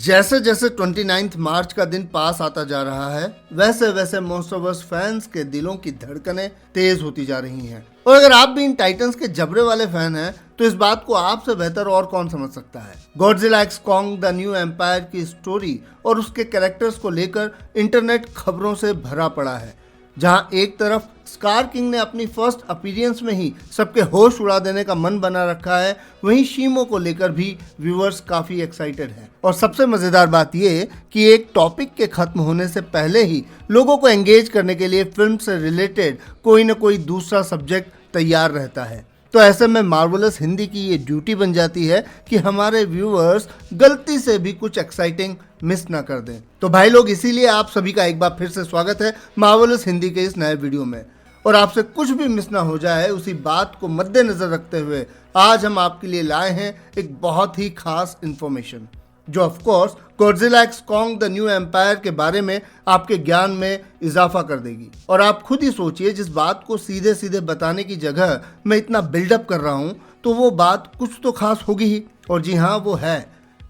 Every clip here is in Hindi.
जैसे जैसे 29 मार्च का दिन पास आता जा रहा है वैसे वैसे मॉन्स्टरवर्स फैंस के दिलों की धड़कनें तेज होती जा रही हैं। और अगर आप भी इन टाइटंस के जबरे वाले फैन हैं तो इस बात को आपसे बेहतर और कौन समझ सकता है। Godzilla x Kong the new empire की स्टोरी और उसके कैरेक्टर्स को लेकर इंटरनेट खबरों से भरा पड़ा है। जहां एक तरफ स्कार किंग ने अपनी फर्स्ट अपीयरेंस में ही सबके होश उड़ा देने का मन बना रखा है, वहीं शीमो को लेकर भी व्यूअर्स काफी एक्साइटेड हैं। और सबसे मजेदार बात यह कि एक टॉपिक के खत्म होने से पहले ही लोगों को एंगेज करने के लिए फिल्म से रिलेटेड कोई न कोई दूसरा सब्जेक्ट तैयार रहता है। तो ऐसे में मार्वलस हिंदी की ये ड्यूटी बन जाती है कि हमारे व्यूअर्स गलती से भी कुछ एक्साइटिंग मिस ना कर दें। तो भाई लोग, इसीलिए आप सभी का एक बार फिर से स्वागत है मार्वलस हिंदी के इस नए वीडियो में। और आपसे कुछ भी मिस ना हो जाए उसी बात को मद्देनजर रखते हुए आज हम आपके लिए लाए हैं एक बहुत ही खास इंफॉर्मेशन जो of course Godzilla x Kong the new empire के बारे में आपके ज्ञान में इजाफा कर देगी। और आप खुद ही सोचिए, जिस बात को सीधे सीधे बताने की जगह मैं इतना बिल्डअप कर रहा हूं तो वो बात कुछ तो खास होगी ही। और जी हाँ, वो है।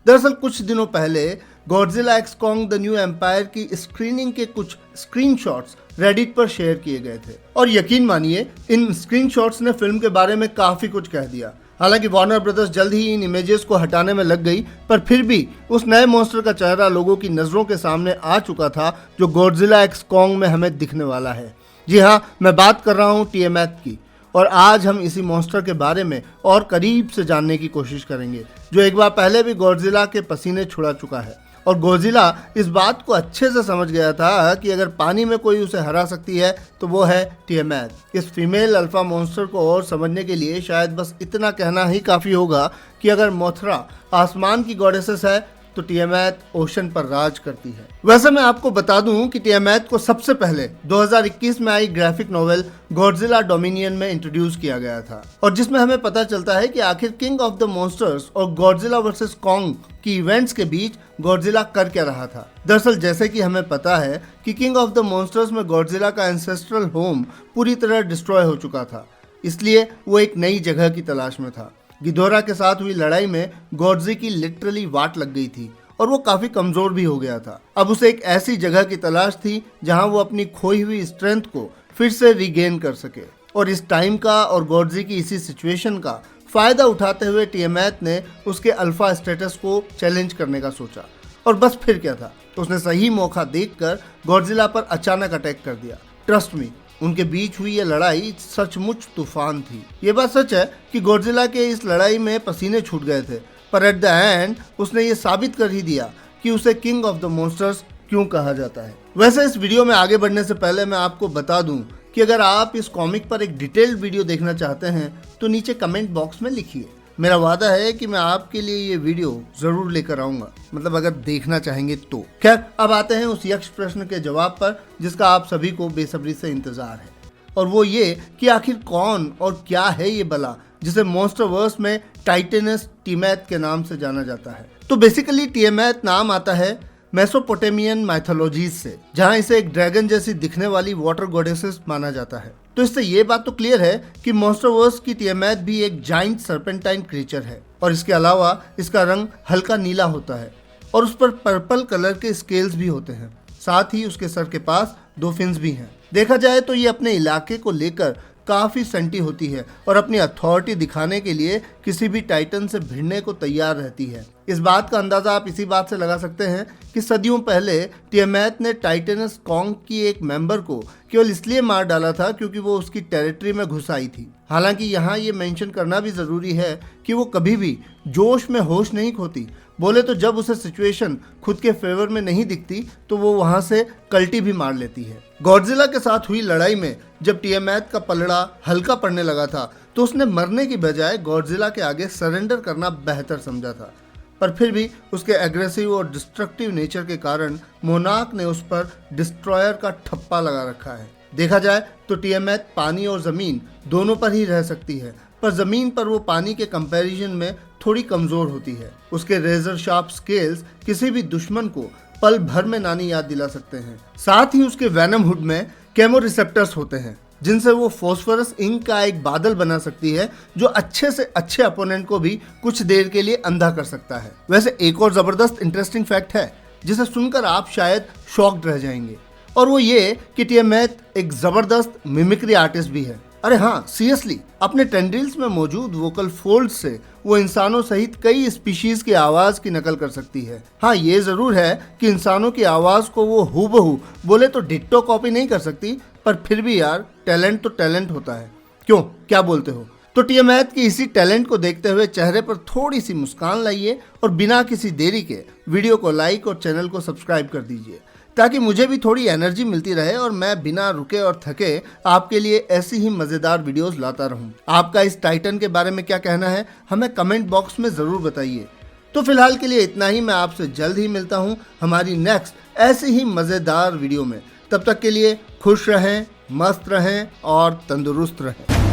दरअसल कुछ दिनों पहले Godzilla x Kong the new empire की स्क्रीनिंग के कुछ स्क्रीनशॉट्स रेडिट पर शेयर किए गए थे। और यकीन मानिए, इन स्क्रीनशॉट्स ने फिल्म के बारे में काफी कुछ कह दिया। हालांकि वार्नर ब्रदर्स जल्द ही इन इमेजेस को हटाने में लग गई, पर फिर भी उस नए मॉन्स्टर का चेहरा लोगों की नजरों के सामने आ चुका था जो गॉडजिला एक्स कॉन्ग में हमें दिखने वाला है। जी हाँ, मैं बात कर रहा हूँ टियामैथ की। और आज हम इसी मॉन्स्टर के बारे में और करीब से जानने की कोशिश करेंगे, जो एक बार पहले भी गॉडजिला के पसीने छुड़ा चुका है। और गॉडजिला इस बात को अच्छे से समझ गया था कि अगर पानी में कोई उसे हरा सकती है तो वो है टियामैथ। इस फीमेल अल्फा मॉन्स्टर को और समझने के लिए शायद बस इतना कहना ही काफ़ी होगा कि अगर मोथरा आसमान की गॉडेसेस है तो टियामैथ ओशन पर राज करती है। वैसे मैं आपको बता दूं कि टियामैथ को सबसे पहले 2021 में आई ग्राफिक नॉवेल गॉडजिला डोमिनियन में इंट्रोड्यूस किया गया था, और जिसमें हमें पता चलता है कि आखिर किंग ऑफ द मॉन्स्टर्स और गॉडजिला वर्सेस कॉन्ग की इवेंट्स के बीच गॉडजिला कर क्या रहा था। दरअसल जैसे कि हमें पता है कि किंग ऑफ द मॉन्स्टर्स में गॉडजिला का एंसेस्ट्रल होम पूरी तरह डिस्ट्रॉय हो चुका था, इसलिए वो एक नई जगह की तलाश में था। गिदोरा के साथ हुई लड़ाई में गॉडजी की लिटरली वाट लग गई थी और वो काफी कमजोर भी हो गया था। अब उसे एक ऐसी जगह की तलाश थी जहां वो अपनी खोई हुई स्ट्रेंथ को फिर से रिगेन कर सके। और इस टाइम का और गॉडजी की इसी सिचुएशन का फायदा उठाते हुए टियामैथ ने उसके अल्फा स्टेटस को चैलेंज करने का सोचा। और बस फिर क्या था, तो उसने सही मौका देखकर गॉडजिला पर अचानक अटैक कर दिया। ट्रस्ट मी, उनके बीच हुई ये लड़ाई सचमुच तूफान थी। ये बात सच है कि गॉडजिला के इस लड़ाई में पसीने छूट गए थे, पर एट द एंड उसने ये साबित कर ही दिया कि उसे किंग ऑफ द मॉन्स्टर्स क्यों कहा जाता है। वैसे इस वीडियो में आगे बढ़ने से पहले मैं आपको बता दूं कि अगर आप इस कॉमिक पर एक डिटेल्ड वीडियो देखना चाहते हैं तो नीचे कमेंट बॉक्स में लिखिए। मेरा वादा है कि मैं आपके लिए ये वीडियो जरूर लेकर आऊंगा, मतलब अगर देखना चाहेंगे तो। खैर, अब आते हैं उस यक्ष प्रश्न के जवाब पर जिसका आप सभी को बेसब्री से इंतजार है, और वो ये कि आखिर कौन और क्या है ये बला जिसे मॉन्स्टरवर्स में टाइटेनस टियामैथ के नाम से जाना जाता है। तो बेसिकली टियामैथ नाम आता है मेसोपोटामियन माइथोलॉजीज से, जहां इसे एक ड्रैगन जैसी दिखने वाली वाटर गॉडेसेस माना जाता है। तो इससे ये बात तो क्लियर है कि मॉन्स्टरवर्स की टियामैथ भी एक जाइंट सर्पेंटाइन क्रीचर है। और इसके अलावा इसका रंग हल्का नीला होता है और उस पर पर्पल कलर के स्केल्स भी होते हैं। साथ ही उसके सर के पास 2 फिन्स भी हैं। देखा जाए तो ये अपने इलाके को लेकर काफी संटी होती है और अपनी अथॉरिटी दिखाने के लिए किसी भी टाइटन से भिड़ने को तैयार रहती है। इस बात का अंदाजा आप इसी बात से लगा सकते हैं कि सदियों पहले टियामैथ ने टाइटेनस कॉन्ग की एक मेंबर को केवल इसलिए मार डाला था क्योंकि वो उसकी टेरिटरी में घुस आई थी। हालांकि यहाँ ये मेंशन करना भी जरूरी है कि वो कभी भी जोश में होश नहीं खोती। बोले तो जब उसे सिचुएशन खुद के फेवर में नहीं दिखती तो वो वहां से कल्टी भी मार लेती है। गॉडजिला के साथ हुई लड़ाई में जब टियामैथ का पलड़ा हल्का पड़ने लगा था तो उसने मरने की बजाय गॉडजिला के आगे सरेंडर करना बेहतर समझा था, पर फिर भी उसके एग्रेसिव और डिस्ट्रक्टिव नेचर के कारण मोनार्क ने उस पर डिस्ट्रॉयर का ठप्पा लगा रखा है। देखा जाए तो टियामैथ पानी और जमीन दोनों पर ही रह सकती है, पर जमीन पर वो पानी के कंपैरिजन में थोड़ी कमजोर होती है। उसके रेजर शार्प स्केल्स किसी भी दुश्मन को पल भर में नानी याद दिला सकते हैं। साथ ही उसके वेनम हुड में केमो रिसेप्टर्स होते हैं जिनसे वो फॉस्फोरस इंक का एक बादल बना सकती है जो अच्छे से अच्छे अपोनेंट को भी कुछ देर के लिए अंधा कर सकता है। वैसे एक और जबरदस्त इंटरेस्टिंग फैक्ट है जिसे सुनकर आप शायद शॉक्ड रह जाएंगे, और वो ये कि टियामेट एक जबरदस्त मिमिक्री आर्टिस्ट भी है। अरे हाँ, सीरियसली, अपने टेंड्रिल्स में मौजूद वोकल फोल्ड से वो इंसानों सहित कई स्पीशीज की आवाज की नकल कर सकती है। हाँ, ये जरूर है कि इंसानों की आवाज को वो हूबहू बोले तो डिट्टो कॉपी नहीं कर सकती, पर फिर भी यार टैलेंट तो टैलेंट होता है। क्यों, क्या बोलते हो? तो टियामेट की इसी टैलेंट को देखते हुए चेहरे पर थोड़ी सी मुस्कान लाइए और बिना किसी देरी के वीडियो को लाइक और चैनल को सब्सक्राइब कर दीजिए, ताकि मुझे भी थोड़ी एनर्जी मिलती रहे और मैं बिना रुके और थके आपके लिए ऐसी ही मजेदार वीडियोस लाता रहूं। आपका इस टाइटन के बारे में क्या कहना है, हमें कमेंट बॉक्स में जरूर बताइए। तो फिलहाल के लिए इतना ही। मैं आपसे जल्द ही मिलता हूं हमारी नेक्स्ट ऐसी ही मजेदार वीडियो में। तब तक के लिए खुश रहें, मस्त रहें और तंदुरुस्त रहें।